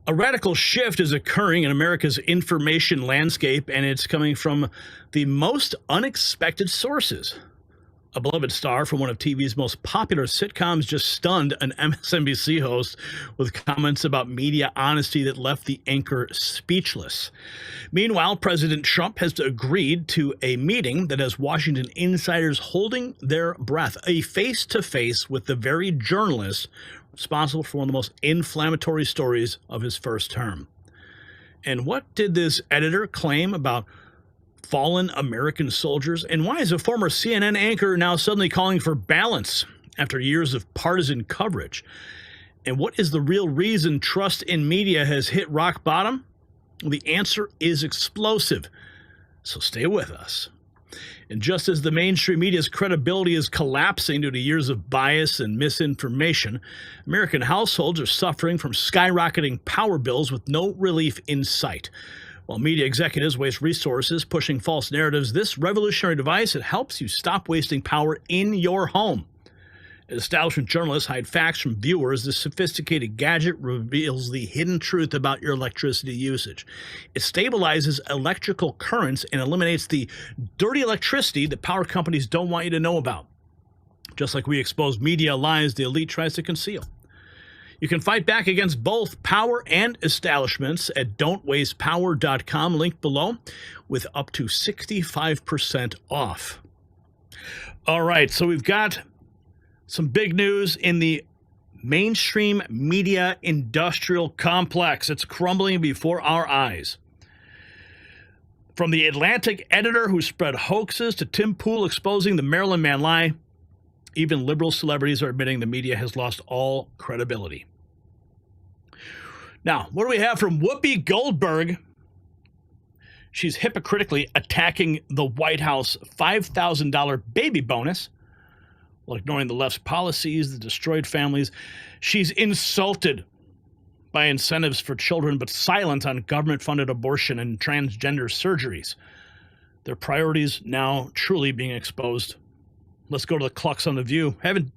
A radical shift is occurring in America's information landscape, and it's coming from the most unexpected sources. A beloved star from one of TV's most popular sitcoms just stunned an MSNBC host with comments about media honesty that left the anchor speechless. Meanwhile, President Trump has agreed to a meeting that has Washington insiders holding their breath, a face-to-face with the very journalist responsible for one of the most inflammatory stories of his first term. And what did this editor claim about fallen American soldiers? And why is a former CNN anchor now suddenly calling for balance after years of partisan coverage? And what is the real reason trust in media has hit rock bottom? Well, the answer is explosive. So stay with us. And just as the mainstream media's credibility is collapsing due to years of bias and misinformation, American households are suffering from skyrocketing power bills with no relief in sight. While media executives waste resources pushing false narratives, this revolutionary device, it helps you stop wasting power in your home. As establishment journalists hide facts from viewers, this sophisticated gadget reveals the hidden truth about your electricity usage. It stabilizes electrical currents and eliminates the dirty electricity that power companies don't want you to know about. Just like we expose media lies the elite tries to conceal. You can fight back against both power and establishments at don'twastepower.com, link below, with up to 65% off. All right, so we've got some big news in the mainstream media industrial complex. It's crumbling before our eyes. From the Atlantic editor who spread hoaxes to Tim Pool exposing the Maryland man lie, even liberal celebrities are admitting the media has lost all credibility. Now, what do we have from Whoopi Goldberg? She's hypocritically attacking the White House $5,000 baby bonus while ignoring the left's policies that destroyed families. She's insulted by incentives for children, but silent on government-funded abortion and transgender surgeries. Their priorities now truly being exposed. Let's go to the clucks on The View. Haven't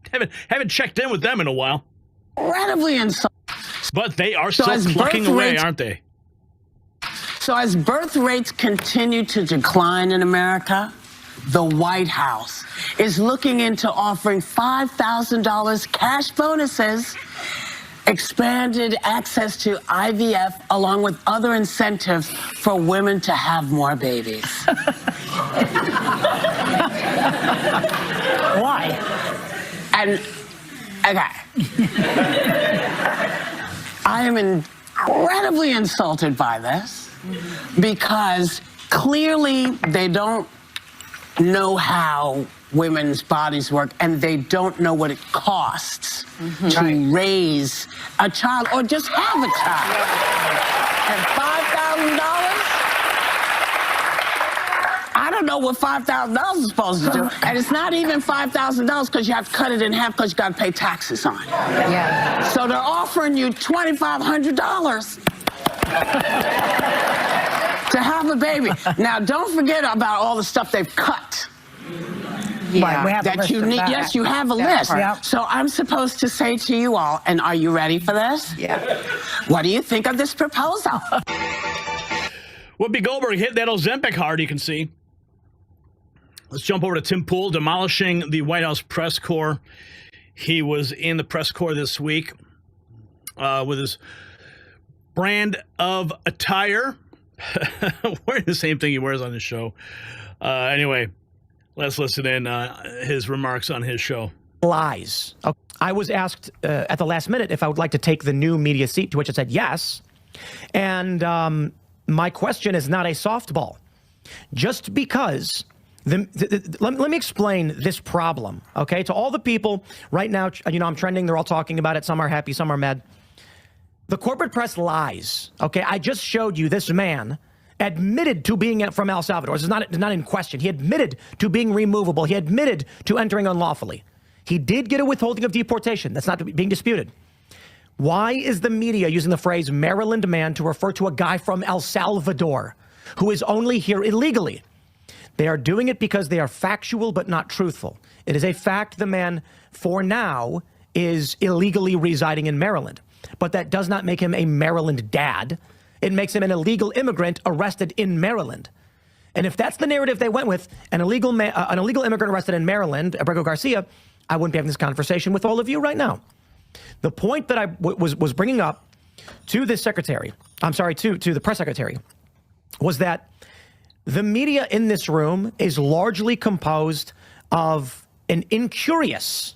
checked in with them in a while. Incredibly insulting. But they are still plucking away, aren't they? So as birth rates continue to decline in America, the White House is looking into offering $5,000 cash bonuses, expanded access to IVF, along with other incentives for women to have more babies. Why? And, okay. I am incredibly insulted by this because clearly they don't know how women's bodies work, and they don't know what it costs to raise a child or just have a child. And $5,000? I don't know what $5,000 is supposed to do. And it's not even $5,000 because you have to cut it in half because you got to pay taxes on it. Yeah. So they're offering you $2,500 to have a baby. Now, don't forget about all the stuff they've cut. Yeah, we have that you need. Yes, you have a list. Yeah. So I'm supposed to say to you all, and are you ready for this? Yeah. What do you think of this proposal? Whoopi Goldberg hit that Ozempic hard, you can see. Let's jump over to Tim Pool, demolishing the White House press corps. He was in the press corps this week with his brand of attire. Wearing the same thing he wears on his show. Anyway, let's listen in his remarks on his show. Lies. I was asked at the last minute if I would like to take the new media seat, to which I said yes. And my question is not a softball. Just because let me explain this problem, okay? To all the people right now, you know, I'm trending. They're all talking about it. Some are happy, some are mad. The corporate press lies, okay? I just showed you this man admitted to being from El Salvador. This is not in question. He admitted to being removable. He admitted to entering unlawfully. He did get a withholding of deportation. That's not being disputed. Why is the media using the phrase Maryland man to refer to a guy from El Salvador who is only here illegally? They are doing it because they are factual but not truthful. It is a fact the man, for now, is illegally residing in Maryland. but that does not make him a Maryland dad. It makes him an illegal immigrant arrested in Maryland. And if that's the narrative they went with, an illegal immigrant arrested in Maryland, Abrego Garcia, I wouldn't be having this conversation with all of you right now. The point that I was bringing up to this secretary, I'm sorry, to the press secretary, was that the media in this room is largely composed of an uncurious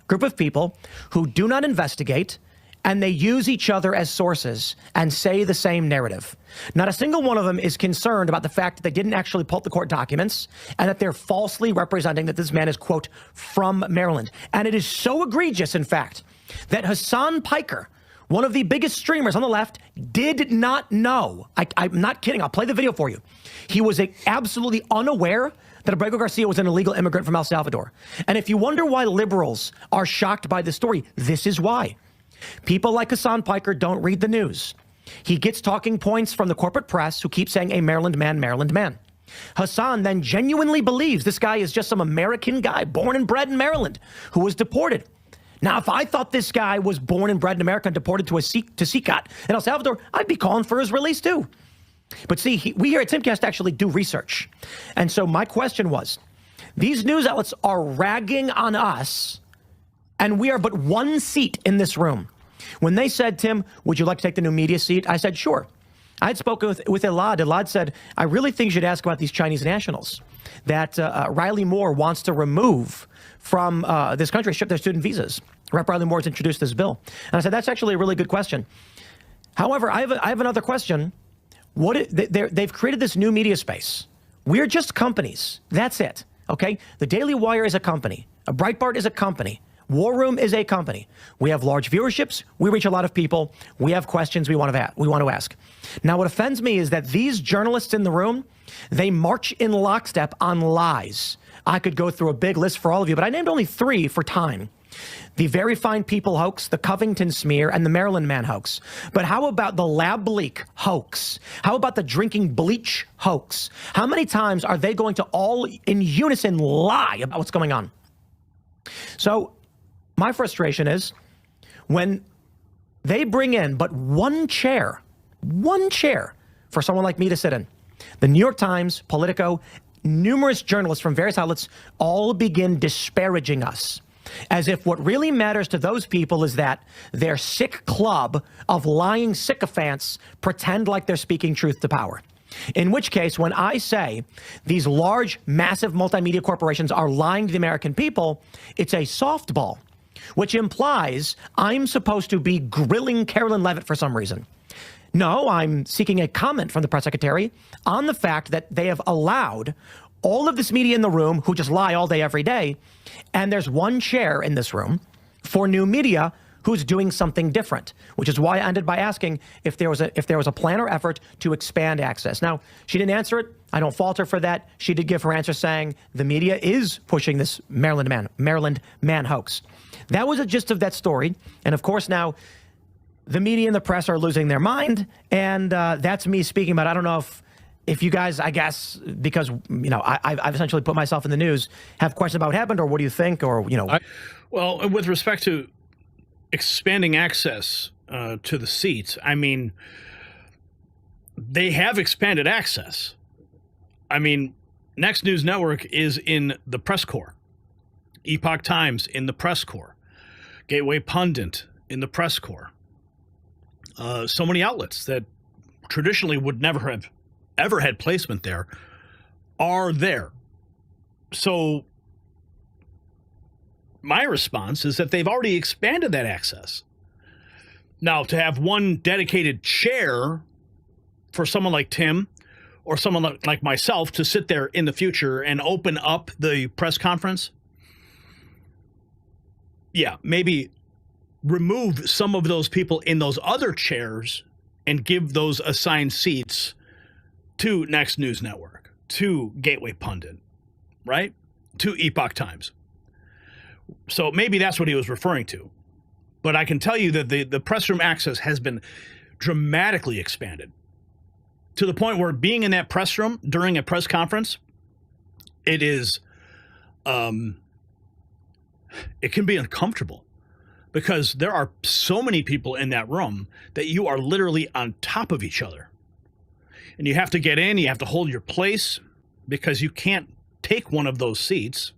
group of people who do not investigate, and they use each other as sources and say the same narrative. Not a single one of them is concerned about the fact that they didn't actually pull up the court documents and that they're falsely representing that this man is, quote, from Maryland. And it is so egregious, in fact, that Hassan Piker, one of the biggest streamers on the left, did not know. I'm not kidding. I'll play the video for you. He was absolutely unaware that Abrego Garcia was an illegal immigrant from El Salvador. And if you wonder why liberals are shocked by this story, this is why. People like Hassan Piker don't read the news. He gets talking points from the corporate press who keep saying a Maryland man, Maryland man. Hassan then genuinely believes this guy is just some American guy born and bred in Maryland who was deported. Now, if I thought this guy was born and bred in America and deported to Sicat in El Salvador, I'd be calling for his release too. But see, we here at Timcast actually do research. And so my question was, these news outlets are ragging on us, and we are but one seat in this room. When they said, Tim, would you like to take the new media seat? I said, sure. I had spoken with Elad. Elad said, I really think you should ask about these Chinese nationals that Riley Moore wants to remove from this country, ship their student visas. Rep. Riley Moore's introduced this bill. And I said, that's actually a really good question. However, I have another question. They've created this new media space. We're just companies. That's it. Okay? The Daily Wire is a company. A Breitbart is a company. War Room is a company. We have large viewerships. We reach a lot of people. We have questions we want to ask. Now, what offends me is that these journalists in the room, they march in lockstep on lies. I could go through a big list for all of you, but I named only 3 for time. The Very Fine People hoax, the Covington smear, and the Maryland man hoax. But how about the lab leak hoax? How about the drinking bleach hoax? How many times are they going to all in unison lie about what's going on? So my frustration is when they bring in but one chair for someone like me to sit in. The New York Times, Politico, numerous journalists from various outlets all begin disparaging us, as if what really matters to those people is that their sick club of lying sycophants pretend like they're speaking truth to power. In which case, when I say these large, massive multimedia corporations are lying to the American people, it's a softball, which implies I'm supposed to be grilling Carolyn Levitt for some reason. No, I'm seeking a comment from the press secretary on the fact that they have allowed all of this media in the room who just lie all day, every day, and there's one chair in this room for new media who's doing something different, which is why I ended by asking if there was a plan or effort to expand access. Now, she didn't answer it. I don't fault her for that. She did give her answer saying the media is pushing this Maryland man hoax. That was the gist of that story. And of course, now the media and the press are losing their mind. And that's me speaking about, I don't know if you guys, I guess, because, I've essentially put myself in the news, have questions about what happened, or what do you think, or, Well, with respect to expanding access to the seats, I mean, they have expanded access. I mean, Next News Network is in the press corps. Epoch Times in the press corps. Gateway Pundit in the press corps. So many outlets that traditionally would never have ever had placement there are there. So my response is that they've already expanded that access. Now, to have one dedicated chair for someone like Tim or someone like myself to sit there in the future and open up the press conference, yeah, maybe remove some of those people in those other chairs and give those assigned seats to Next News Network, to Gateway Pundit, right? To Epoch Times. So maybe that's what he was referring to. But I can tell you that the press room access has been dramatically expanded to the point where being in that press room during a press conference, it is, it can be uncomfortable because there are so many people in that room that you are literally on top of each other. And you have to get in, you have to hold your place because you can't take one of those seats.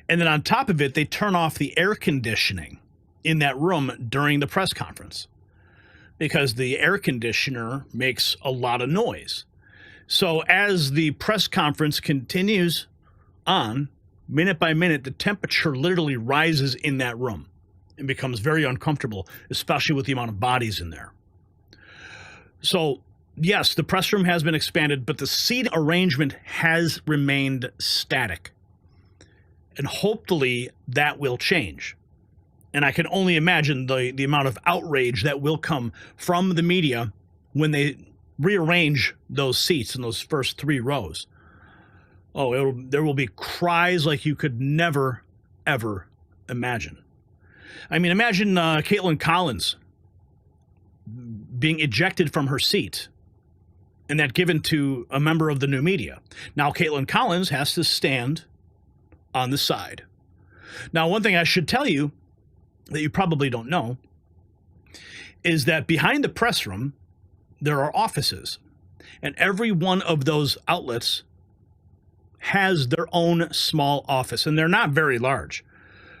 And then on top of it, they turn off the air conditioning in that room during the press conference because the air conditioner makes a lot of noise. So as the press conference continues on, minute by minute, the temperature literally rises in that room and becomes very uncomfortable, especially with the amount of bodies in there. So, yes, the press room has been expanded, but the seat arrangement has remained static. And hopefully that will change. And I can only imagine the amount of outrage that will come from the media when they rearrange those seats in those first 3 rows. Oh, there will be cries like you could never, ever imagine. I mean, imagine Caitlin Collins being ejected from her seat and that given to a member of the new media. Now, Caitlin Collins has to stand on the side. Now, one thing I should tell you that you probably don't know is that behind the press room, there are offices. And every one of those outlets has their own small office. And they're not very large.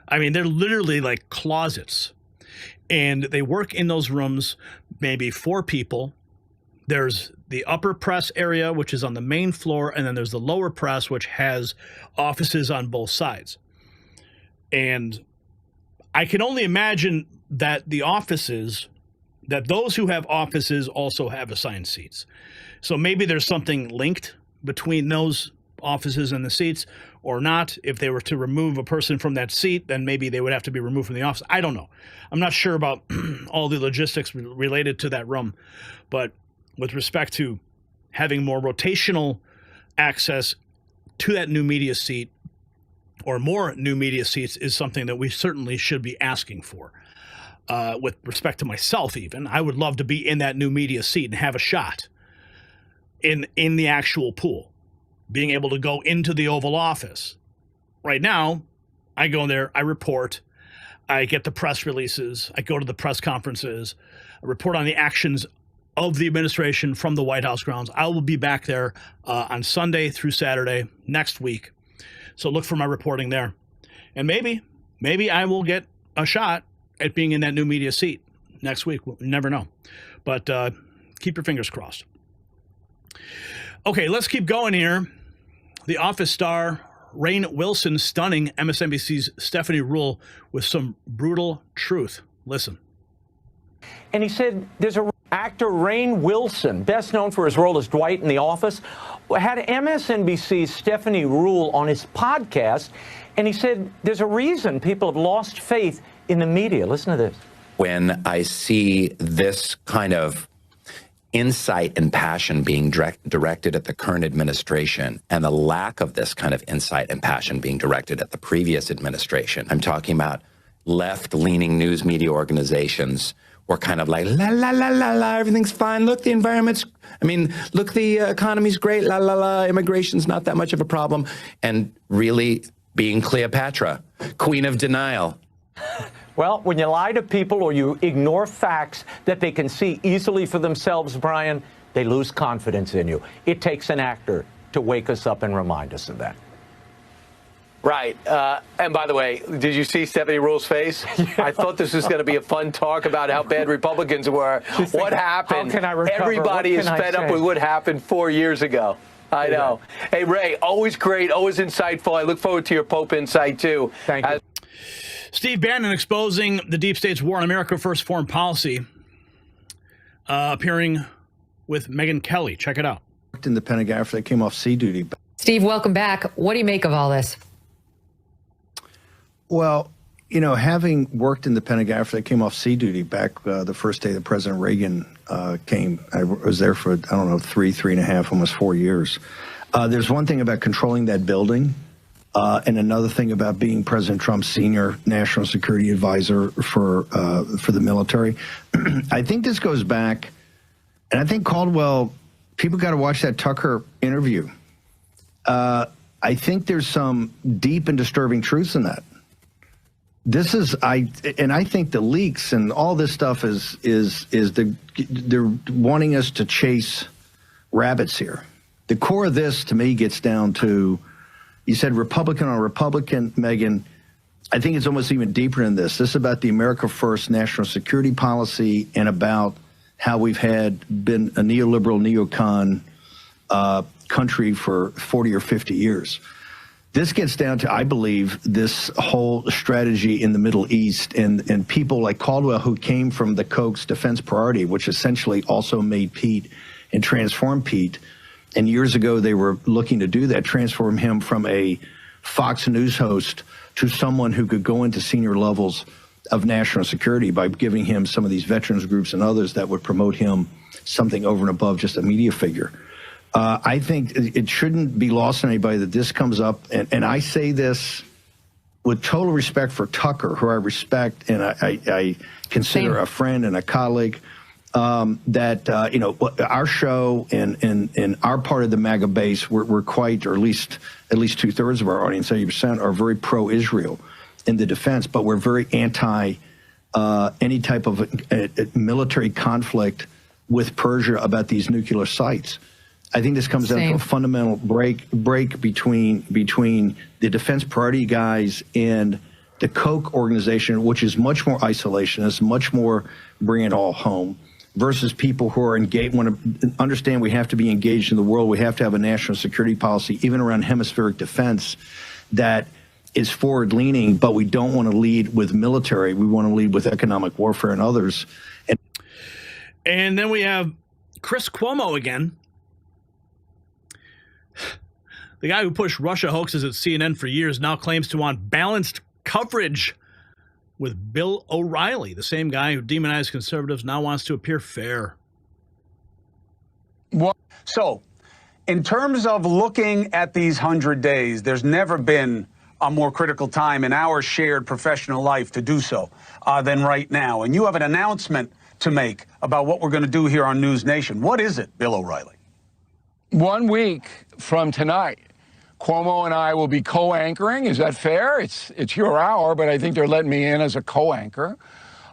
I mean, they're literally like closets. And they work in those rooms, maybe 4 people. There's the upper press area, which is on the main floor, and then there's the lower press, which has offices on both sides. And I can only imagine that the offices, that those who have offices also have assigned seats. So maybe there's something linked between those offices and the seats or not. If they were to remove a person from that seat, then maybe they would have to be removed from the office. I don't know. I'm not sure about all the logistics related to that room, but with respect to having more rotational access to that new media seat or more new media seats is something that we certainly should be asking for. With respect to myself even, I would love to be in that new media seat and have a shot in the actual pool, being able to go into the Oval Office. Right now, I go in there, I report, I get the press releases, I go to the press conferences, I report on the actions of the administration from the White House grounds. I will be back there on Sunday through Saturday next week. So look for my reporting there. And maybe I will get a shot at being in that new media seat next week. We'll never know. But keep your fingers crossed. Okay, let's keep going here. The Office star Rainn Wilson stunning MSNBC's Stephanie Ruhle with some brutal truth. Listen. And he said there's a actor, Rainn Wilson, best known for his role as Dwight in The Office, had MSNBC's Stephanie Ruhle on his podcast, and he said there's a reason people have lost faith in the media. Listen to this. When I see this kind of insight and passion being directed at the current administration and the lack of this kind of insight and passion being directed at the previous administration, I'm talking about left-leaning news media organizations were kind of like, la, la, la, la, la, everything's fine. Look, the environment's, look, the economy's great, la, la, la, immigration's not that much of a problem. And really being Cleopatra, queen of denial. Well, when you lie to people or you ignore facts that they can see easily for themselves, Brian, they lose confidence in you. It takes an actor to wake us up and remind us of that. Right. And by the way, did you see Stephanie Ruhle's face? Yeah. I thought this was going to be a fun talk about how bad Republicans were. What happened? How can I recover? Everybody is fed up with what happened 4 years ago. I know. Hey, Ray, always great, always insightful. I look forward to your Pope insight, too. Thank you. Steve Bannon exposing the deep state's war on America First foreign policy, appearing with Megyn Kelly. Check it out. In the Pentagon after they came off sea duty. Steve, welcome back. What do you make of all this? Well, having worked in the Pentagon after they came off sea duty back the first day that President Reagan came, I was there for, 3.5, almost 4 years. There's one thing about controlling that building and another thing about being President Trump's senior national security advisor for the military. I think this goes back, and I think Caldwell, people got to watch that Tucker interview. I think there's some deep and disturbing truths in that. This is I think the leaks and all this stuff they're wanting us to chase rabbits here. The core of this to me gets down to, you said Republican on Republican, Megyn. I think it's almost even deeper than this. This is about the America First national security policy and about how we've been a neoliberal neocon country for 40 or 50 years. This gets down to, I believe, this whole strategy in the Middle East and people like Caldwell, who came from the Koch's defense priority, which essentially also made Pete and transformed Pete. And years ago, they were looking to do that, transform him from a Fox News host to someone who could go into senior levels of national security by giving him some of these veterans groups and others that would promote him something over and above just a media figure. I think it shouldn't be lost on anybody that this comes up, and I say this with total respect for Tucker, who I respect and I consider a friend and a colleague, that our show and our part of the MAGA base, we're quite, or at least 2/3 of our audience, 80%, are very pro-Israel in the defense, but we're very anti any type of military conflict with Persia about these nuclear sites. I think this comes down to a fundamental break between the defense priority guys and the Koch organization, which is much more isolationist, much more bring it all home, versus people who are engaged, want to understand we have to be engaged in the world. We have to have a national security policy, even around hemispheric defense, that is forward-leaning, but we don't want to lead with military. We want to lead with economic warfare and others. And then we have Chris Cuomo again. The guy who pushed Russia hoaxes at CNN for years now claims to want balanced coverage with Bill O'Reilly. The same guy who demonized conservatives now wants to appear fair. So, in terms of looking at these 100 days, there's never been a more critical time in our shared professional life to do so than right now. And you have an announcement to make about what we're going to do here on News Nation. What is it, Bill O'Reilly? 1 week from tonight, Cuomo and I will be co-anchoring. Is that fair? It's your hour, but I think they're letting me in as a co-anchor.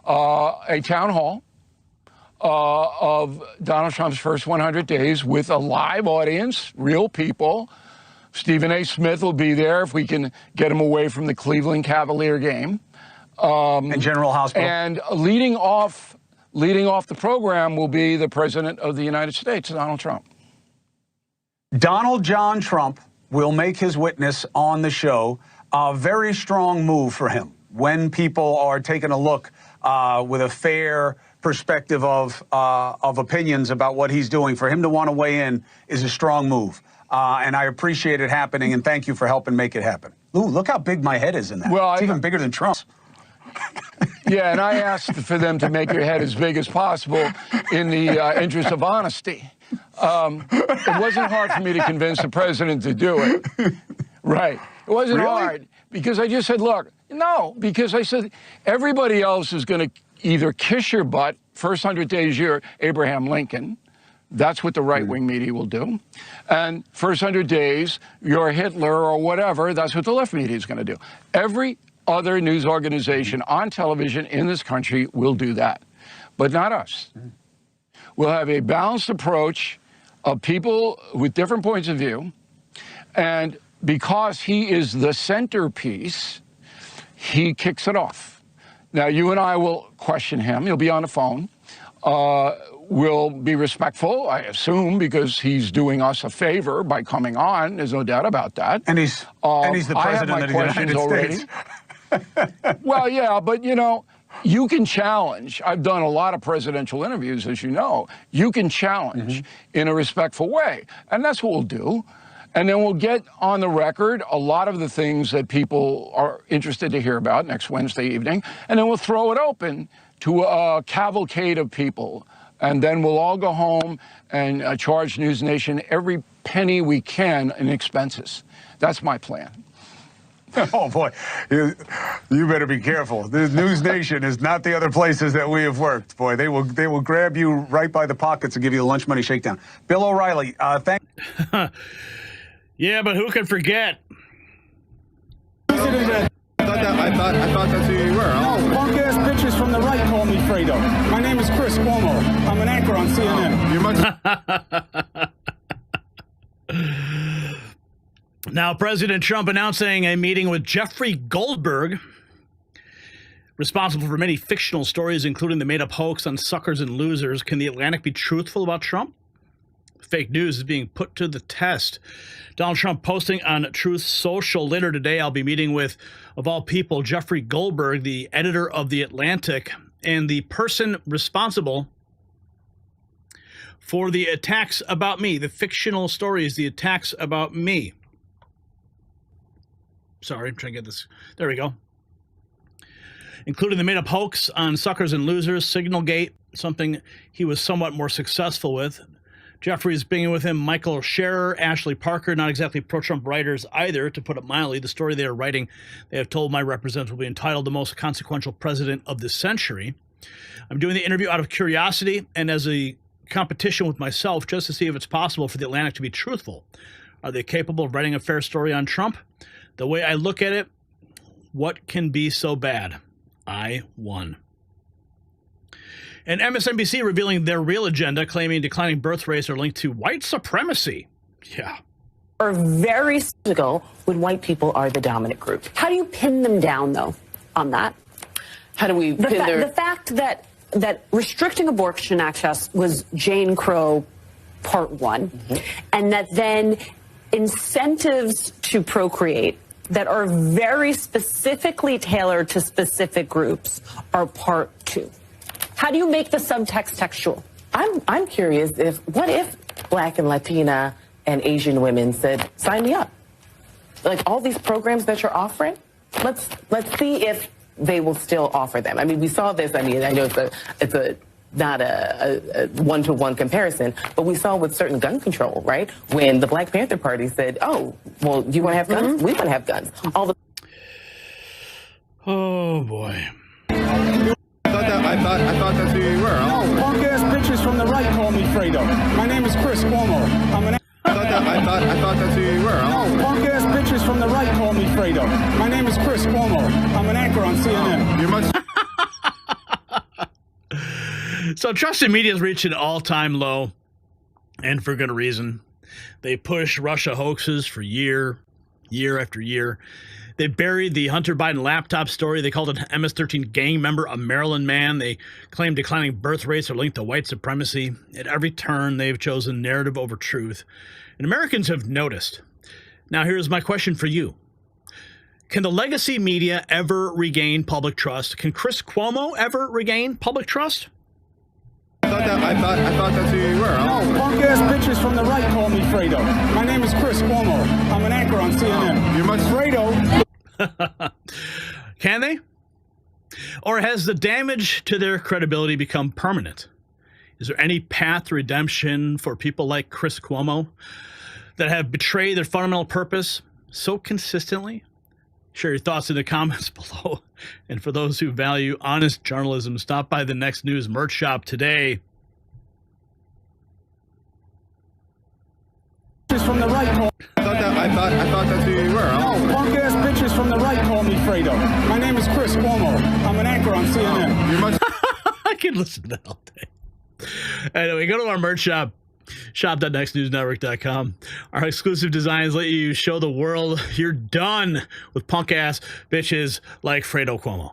A town hall of Donald Trump's first 100 days with a live audience, real people. Stephen A. Smith will be there if we can get him away from the Cleveland Cavalier game. And General Hospital. And leading off the program will be the President of the United States, Donald Trump. Donald John Trump will make his witness on the show. A very strong move for him when people are taking a look with a fair perspective of opinions about what he's doing. For him to want to weigh in is a strong move. And I appreciate it happening, and thank you for helping make it happen. Ooh, look how big my head is in that. Well, it's even bigger than Trump's. Yeah, and I asked for them to make your head as big as possible in the interest of honesty. It wasn't hard for me to convince the president to do it. Right. It wasn't hard because I just said, look, no, because I said everybody else is going to either kiss your butt, first 100 days you're Abraham Lincoln. That's what the right-wing media will do. And first 100 days, you're Hitler or whatever, that's what the left media is going to do. Every other news organization on television in this country will do that, but not us. We'll have a balanced approach of people with different points of view, and because he is the centerpiece, he kicks it off. Now, you and I will question him. He'll be on the phone. We'll be respectful, I assume, because he's doing us a favor by coming on. There's no doubt about that. And he's the president of the United States. Well, yeah, but, you know, you can challenge. I've done a lot of presidential interviews, as you know. You can challenge in a respectful way, and that's what we'll do. And then we'll get on the record a lot of the things that people are interested to hear about next Wednesday evening, and then we'll throw it open to a cavalcade of people. And then we'll all go home and charge News Nation every penny we can in expenses. That's my plan. Oh, boy. You better be careful. The News Nation is not the other places that we have worked. Boy, they will grab you right by the pockets and give you a lunch money shakedown. Bill O'Reilly, thank Yeah, but who can forget? I I thought that's who you were. Oh, punk-ass bitches from the right call me Fredo. My name is Chris Cuomo. I'm an anchor on CNN. You must... Now, President Trump announcing a meeting with Jeffrey Goldberg, responsible for many fictional stories, including the made-up hoax on suckers and losers. Can the Atlantic be truthful about Trump? Fake news is being put to the test. Donald Trump posting on Truth Social. Later today, I'll be meeting with, of all people, Jeffrey Goldberg, the editor of The Atlantic, and the person responsible for the attacks about me, the fictional stories, the attacks about me. Sorry, I'm trying to get this. There we go. Including the made-up hoax on suckers and losers, Signalgate, something he was somewhat more successful with. Jeffrey's bringing with him Michael Scherer, Ashley Parker, not exactly pro-Trump writers either, to put it mildly. The story they are writing, they have told my representative, will be entitled The Most Consequential President of the Century. I'm doing the interview out of curiosity and as a competition with myself, just to see if it's possible for the Atlantic to be truthful. Are they capable of writing a fair story on Trump? The way I look at it, what can be so bad? I won. And MSNBC revealing their real agenda, claiming declining birth rates are linked to white supremacy. Yeah. Are very skeptical when white people are the dominant group. How do you pin them down, though, on that? How do we pin the fact that restricting abortion access was Jane Crow Part 1, and that then incentives to procreate that are very specifically tailored to specific groups are Part 2. How do you make the subtext textual? I'm curious what if Black and Latina and Asian women said, sign me up? Like all these programs that you're offering, let's see if they will still offer them. I mean, we saw this. I mean, I know it's not a one-to-one comparison, but we saw with certain gun control, right? When the Black Panther Party said, oh, well, you want to have guns? We want to have guns. Oh, boy. I thought that's who you were. Oh, punk-ass bitches from the right call me Fredo. My name is Chris Cuomo. I'm an I thought that's who you were. Oh, punk-ass bitches from the right call me Fredo. My name is Chris Cuomo. I'm an anchor on CNN. You must... So trusted media has reached an all-time low, and for good reason. They push Russia hoaxes for year after year. They buried the Hunter Biden laptop story. They called an MS-13 gang member a Maryland man. They claim declining birth rates are linked to white supremacy. At every turn, they've chosen narrative over truth. And Americans have noticed. Now, here's my question for you. Can the legacy media ever regain public trust? Can Chris Cuomo ever regain public trust? I thought that's who you were. Oh, punk-ass bitches from the right call me Fredo. My name is Chris Cuomo. I'm an anchor on CNN. You must... Fredo... Can they? Or has the damage to their credibility become permanent? Is there any path to redemption for people like Chris Cuomo that have betrayed their fundamental purpose so consistently? Share your thoughts in the comments below. And for those who value honest journalism, stop by the Next News merch shop today. From the right call. I thought that's who you were. Oh, punk-ass bitches from the right call me Fredo. My name is Chris Cuomo. I'm an anchor on CNN. You must... I can listen to that all day. Anyway, go to our merch shop, shop.nextnewsnetwork.com. Our exclusive designs let you show the world you're done with punk-ass bitches like Fredo Cuomo.